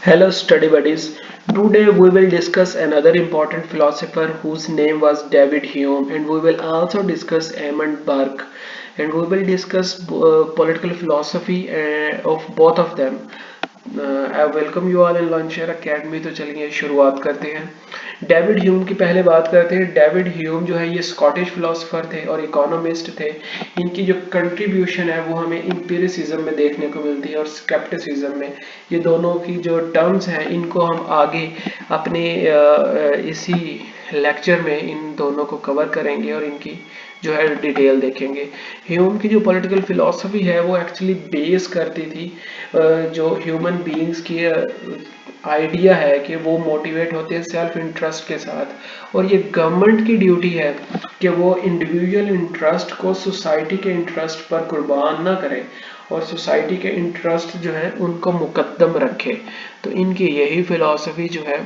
Hello, study buddies. Today we will discuss another important philosopher whose name was David Hume, and we will also discuss Edmund Burke, and we will discuss political philosophy of both of them. I welcome you all in launcher academy. तो चलिए शुरुआत करते हैं। David Hume की पहले बात करते हैं। डेविड ह्यूम जो है ये स्कॉटिश फिलोसोफर थे और इकोनॉमिस्ट थे। इनकी जो कंट्रीब्यूशन है वो हमें इंपीरियलिज्म में देखने को मिलती है और स्केप्टिसिज्म में। ये दोनों की जो टर्म्स हैं इनको हम आगे अपने इसी लेक्चर में इन दोनों को कवर करेंगे और इनकी जो है डिटेल देखेंगे। ह्यूम की जो पॉलिटिकल फिलॉसफी है वो एक्चुअली बेस करती थी जो ह्यूमन बीइंग्स की आइडिया है कि वो मोटिवेट होते हैं सेल्फ इंटरेस्ट के साथ, और ये गवर्नमेंट की ड्यूटी है कि वो इंडिविजुअल इंटरेस्ट को सोसाइटी के इंटरेस्ट पर कुर्बान ना करे और सोसाइटी के इंटरेस्ट जो है उनको मुकद्दम रखे। तो इनकी यही फिलॉसफी जो है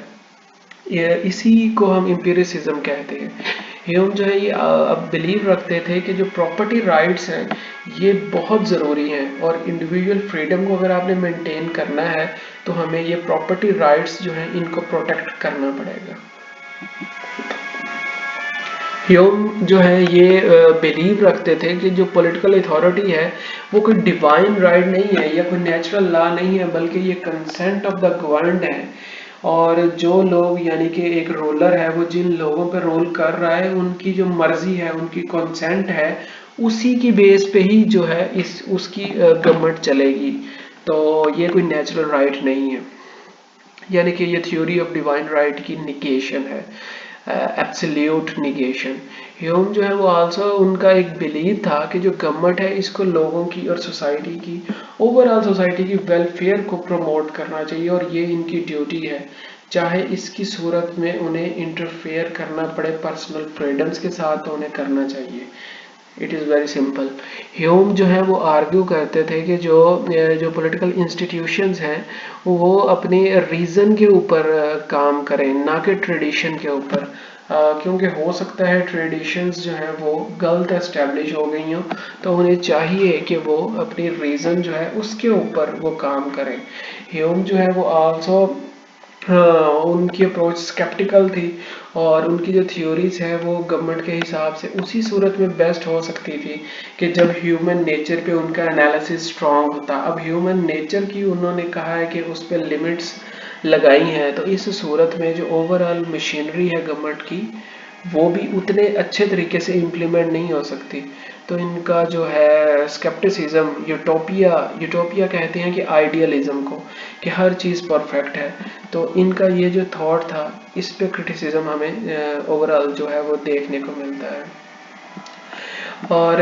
इसी को हम एम्पिरिसिज्म कहते हैं। ह्यूम जो है ये अब बिलीव रखते थे कि जो प्रॉपर्टी राइट्स हैं ये बहुत ज़रूरी हैं, और इंडिविजुअल फ्रीडम को अगर आपने मेंटेन करना है तो हमें ये प्रॉपर्टी राइट्स जो हैं इनको प्रोटेक्ट करना पड़ेगा। ह्यूम जो है ये बिलीव रखते थे कि जो पॉलिटिकल अथॉरिटी है वो कोई डिवाइन राइट नहीं है या कोई नेचुरल लॉ नहीं है, बल्कि ये कंसेंट ऑफ द गवर्नड है। और जो लोग यानी कि एक रूलर है वो जिन लोगों पे रूल कर रहा है उनकी जो मर्जी है, उनकी कंसेंट है, उसी की बेस पे ही जो है इस उसकी गवर्नमेंट चलेगी। तो ये कोई नेचुरल राइट नहीं है, यानी कि ये थ्योरी ऑफ डिवाइन राइट की निगेशन है, एब्सोल्यूट निगेशन। ह्यूम जो है वो आल्सो उनका एक बिलीव था कि जो गवर्नमेंट है इसको लोगों की और सोसाइटी की, ओवरऑल सोसाइटी की वेलफेयर को प्रमोट करना चाहिए, और ये इनकी ड्यूटी है, चाहे इसकी सूरत में उन्हें इंटरफेयर करना पड़े पर्सनल फ्रीडम्स के साथ तो उन्हें करना चाहिए। It is very simple. Hume जो है वो आर्ग्यू करते थे कि जो जो पॉलिटिकल इंस्टीट्यूशंस हैं वो अपने रीज़न के ऊपर काम करें, ना कि ट्रेडिशन के ऊपर। क्योंकि हो सकता है ट्रेडिशंस जो है वो गलत एस्टेब्लिश हो गई हों, तो उन्हें चाहिए कि वो अपनी रीज़न जो है उसके ऊपर वो काम करें। ह्यूम जो है वो आल्सो उनकी अप्रोच स्केप्टिकल थी, और उनकी जो थ्योरीज है वो गवर्नमेंट के हिसाब से उसी सूरत में बेस्ट हो सकती थी कि जब ह्यूमन नेचर पे उनका एनालिसिस स्ट्रांग होता। अब ह्यूमन नेचर की उन्होंने कहा है कि उस पर लिमिट्स लगाई हैं, तो इस सूरत में जो ओवरऑल मशीनरी है गवर्नमेंट की वो भी उतने अच्छे तरीके से इम्प्लीमेंट नहीं हो सकती। तो इनका जो है स्केप्टिसिज्म, यूटोपिया यूटोपिया कहते हैं कि आइडियलिज्म को, कि हर चीज़ परफेक्ट है। तो इनका ये जो थॉट था इस पे क्रिटिसिज्म हमें ओवरऑल जो है वो देखने को मिलता है। और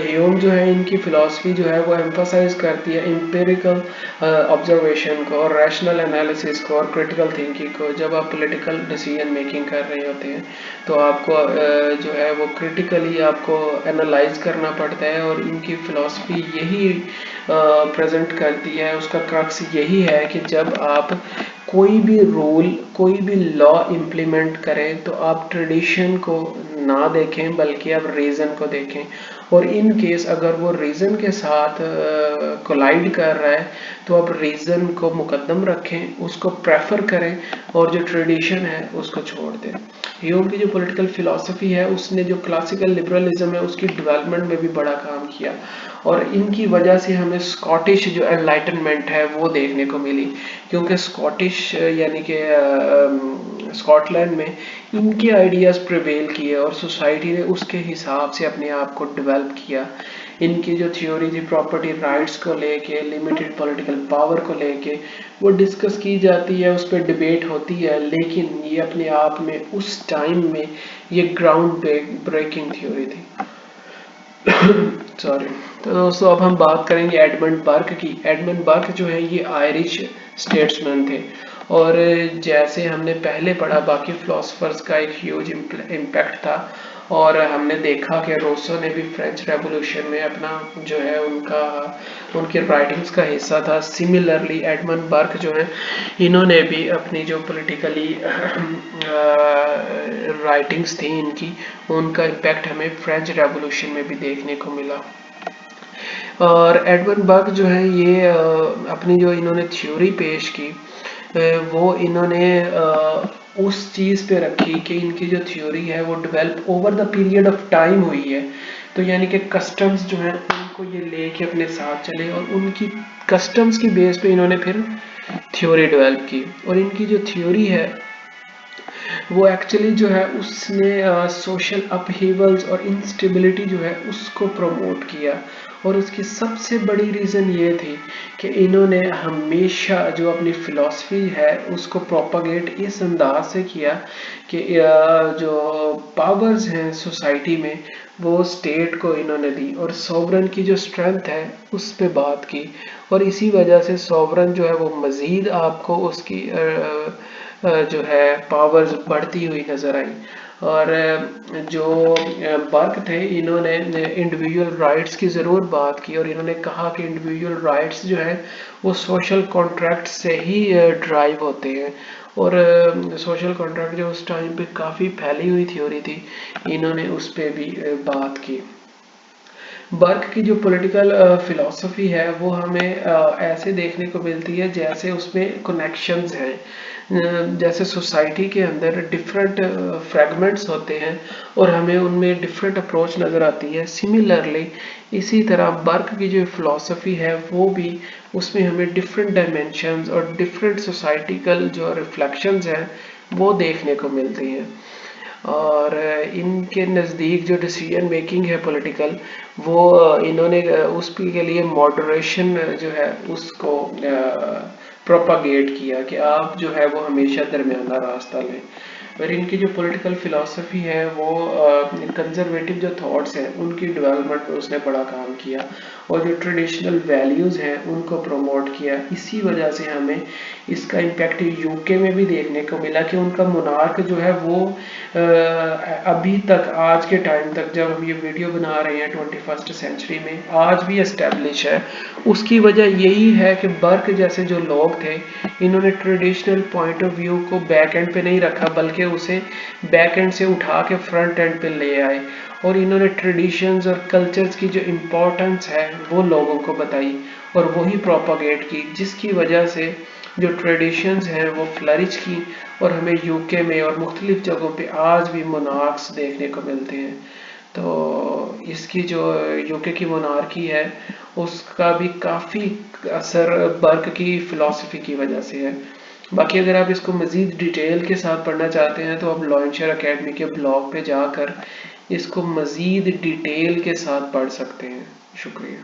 ह्यूम जो है इनकी फिलॉसफी जो है वो एम्फोसाइज करती है एम्पिरिकल ऑब्जर्वेशन को और रैशनल एनालिसिस को और क्रिटिकल थिंकिंग को। जब आप पॉलिटिकल डिसीजन मेकिंग कर रहे होते हैं तो आपको जो है वो क्रिटिकली आपको एनालाइज करना पड़ता है, और इनकी फिलॉसफी यही प्रेजेंट करती है, उसका क्रक्स यही है कि जब आप कोई भी रूल कोई भी लॉ इम्प्लीमेंट करें तो आप ट्रेडिशन को ना देखें बल्कि आप रीज़न को देखें, और इन केस अगर वो रीज़न के साथ कोलाइड कर रहा है तो आप रीज़न को मुकद्दम रखें, उसको प्रेफर करें, और जो ट्रेडिशन है उसको छोड़ दें। ह्यूम की जो पॉलिटिकल फिलॉसफी है उसने जो क्लासिकल लिबरलिज्म है उसकी डेवलपमेंट में भी बड़ा काम किया, और इनकी वजह से हमें स्कॉटिश जो एनलाइटनमेंट है वो देखने को मिली। क्योंकि स्कॉटिश यानी कि स्कॉटलैंड में इनके आइडियाज़ प्रिवेल किए और सोसाइटी ने उसके हिसाब से अपने आप को डेवलप किया। इनकी जो थ्योरी थी प्रॉपर्टी राइट्स को लेके, लिमिटेड पॉलिटिकल पावर को लेके, वो डिस्कस की जाती है, उस पर डिबेट होती है, लेकिन ये अपने आप में उस टाइम में ये ग्राउंड ब्रेकिंग थ्योरी थी। सॉरी। तो दोस्तों अब हम बात करेंगे एडमंड बर्क की। एडमंड बर्क जो है ये आयरिश स्टेट्समैन थे, और जैसे हमने पहले पढ़ा बाकी फिलोसफर्स का एक ह्यूज इम्पैक्ट था, और हमने देखा कि रोसो ने भी फ्रेंच रेवोल्यूशन में अपना जो है उनका उनकी राइटिंग्स का हिस्सा था। सिमिलरली एडमंड बर्क जो है इन्होंने भी अपनी जो पॉलिटिकली राइटिंग्स थी इनकी, उनका इम्पैक्ट हमें फ्रेंच रेवोल्यूशन में भी देखने को मिला। और एडवर्ड बर्ग जो है ये अपनी जो इन्होंने थ्योरी पेश की वो इन्होंने उस चीज़ पे रखी कि इनकी जो थ्योरी है वो develop over the period of time हुई है। तो यानी कि कस्टम्स जो हैं उनको ये लेके अपने साथ चले और उनकी कस्टम्स की बेस पे इन्होंने फिर थ्योरी डेवलप की। और इनकी जो थ्योरी है वो एक्चुअली जो है उसने सोशल अपहीवल्स और इंस्टेबिलिटी जो है उसको प्रमोट किया। और उसकी सबसे बड़ी रीज़न ये थी कि इन्होंने हमेशा जो अपनी फ़िलॉसफी है उसको प्रोपागेट इस अंदाज से किया कि जो पावर्स हैं सोसाइटी में वो स्टेट को इन्होंने दी और सॉवरन की जो स्ट्रेंथ है उस पे बात की। और इसी वजह से सॉवरन जो है वो मज़ीद आपको उसकी जो है पावर्स बढ़ती हुई नज़र आई। और जो बर्क थे इन्होंने इंडिविजुअल राइट्स की ज़रूर बात की और इन्होंने कहा कि इंडिविजुअल राइट्स जो है वो सोशल कॉन्ट्रैक्ट से ही ड्राइव होते हैं। और सोशल कॉन्ट्रैक्ट जो उस टाइम पे काफ़ी फैली हुई थ्योरी थी, इन्होंने उस पर भी बात की। बर्क की जो पॉलिटिकल फिलॉसफी है वो हमें ऐसे देखने को मिलती है जैसे उसमें कनेक्शंस हैं। जैसे सोसाइटी के अंदर डिफरेंट फ्रेगमेंट्स होते हैं और हमें उनमें डिफरेंट अप्रोच नज़र आती है। सिमिलरली इसी तरह बर्क की जो फिलॉसफी है वो भी उसमें हमें डिफरेंट डायमेंशंस और डिफरेंट सोसाइटिकल जो रिफ्लेक्शंस हैं वो देखने को मिलती हैं। और इनके नज़दीक जो डिसीजन मेकिंग है पॉलिटिकल वो इन्होंने उसके लिए मॉडरेशन जो है उसको प्रोपागेट किया कि आप जो है वो हमेशा दरमियाना रास्ता लें। और इनकी जो पॉलिटिकल फिलॉसफी है वो कंजर्वेटिव जो थॉट्स हैं उनकी डेवलपमेंट में उसने बड़ा काम किया और जो ट्रेडिशनल वैल्यूज़ हैं उनको प्रमोट किया। इसी वजह से हमें इसका इम्पैक्ट यूके में भी देखने को मिला कि उनका मोनार्क जो है वो अभी तक आज के टाइम तक जब हम ये वीडियो बना रहे हैं 21st सेंचुरी में आज भी एस्टेब्लिश है। उसकी वजह यही है कि बर्क जैसे जो लोग थे इन्होंने ट्रेडिशनल पॉइंट ऑफ व्यू को बैक एंड पे नहीं रखा बल्कि उसे बैक एंड से उठा के फ्रंट एंड पे ले आए। और इन्होंने ट्रेडिशंस और कल्चर्स की जो इम्पोर्टेंस है वो लोगों को बताई और वही प्रोपागेट की, जिसकी वजह से जो ट्रेडिशंस हैं वो फ्लरिश की और हमें यूके में और मुख्तलिफ जगहों पे आज भी मोनार्क्स देखने को मिलते हैं। तो इसकी जो यूके की मोनार्की है उसका भी काफ़ी असर बर्क की फ़िलासफ़ी की वजह से है। बाकी अगर आप इसको मज़ीद डिटेल के साथ पढ़ना चाहते हैं तो आप लॉन्चर एकेडमी के ब्लॉग पे जाकर इसको मज़ीद डिटेल के साथ पढ़ सकते हैं। शुक्रिया।